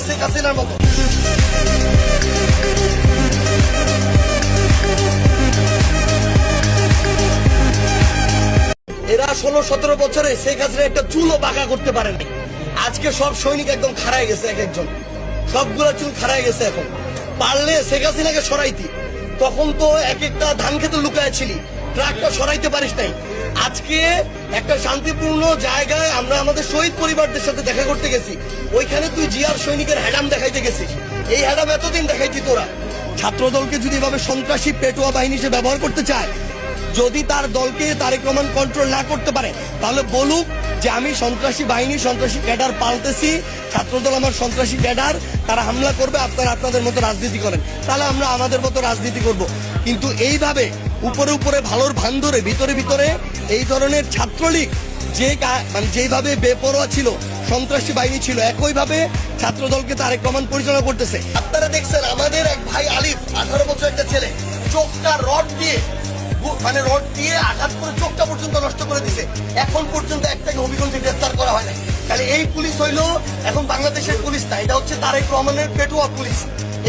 শেখ হাসিনার মতো। এরা 16-17 বছরে শেখ হাসিনা একটা চুলও বাঁকা করতে পারেনি। আজকে সব সৈনিক একদম খাড়ায় গেছে, এক একজন সবগুলো চুল খাড়ায় গেছে। এখন পারলে শেখ হাসিনাকে সরাইতি, তখন তো এক একটা ধান খেতে লুকায় ছিলি, ট্রাকটা সরাইতে পারিস নাই। আজকে একটা শান্তিপূর্ণ জায়গায় আমরা আমাদের শহীদ পরিবারদের সাথে দেখা করতে গেছি, ওইখানে তুই জিয়ার সৈনিকের হ্যাডাম দেখাইতে গেছিস। এই হ্যাডাম এতদিন দেখাইতি তোরা। ছাত্রদলকে যদি এভাবে সন্ত্রাসী পেটুয়া বাহিনী হিসেবে ব্যবহার করতে চায়, যদি তার দলকে তারেক রহমান কন্ট্রোল না করতে পারে, তাহলে বলুক যে আমি সন্ত্রাসী বাহিনী, সন্ত্রাসী ক্যাডার পাল্টেছি, ছাত্রদল আমার সন্ত্রাসী ক্যাডার, তারা হামলা করবে, আপনারা আপনাদের মতো রাজনীতি করেন, তাহলে আমরা আমাদের মতো রাজনীতি করব। কিন্তু এইভাবে উপরে উপরে ভালোর ভান ধরে ভিতরে ভিতরে এই ধরনের ছাত্রলীগ যে মানে যেভাবে বেপরোয়া ছিল, সন্ত্রাসী বাহিনী ছিল, একইভাবে ছাত্রদলকে তারেক রহমান পরিচালনা করতেছে। আপনারা দেখছেন আমাদের এক ভাই আলিফ, 18 বছর একটা ছেলে, চোখটা রড দিয়ে আঘাত করে চোখটা পর্যন্ত নষ্ট করে দিছে। এখন পর্যন্ত একটাকে হবিগঞ্জে গ্রেফতার করা হয় না। তাহলে এই পুলিশ হইলো এখন বাংলাদেশের পুলিশ না, এটা হচ্ছে তারেক রহমানের পেটুয়া পুলিশ।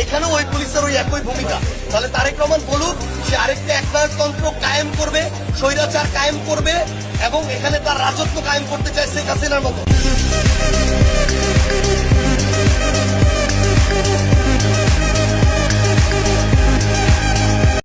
এখানেও ওই পুলিশের ওই একই ভূমিকা। তাহলে তারেক রহমান বলুক সে আরেকটা একনায়কতন্ত্র কায়েম করবে, স্বৈরাচার কায়েম করবে, এবং এখানে তার রাজত্ব কায়েম করতে চায় শেখ হাসিনার মতো।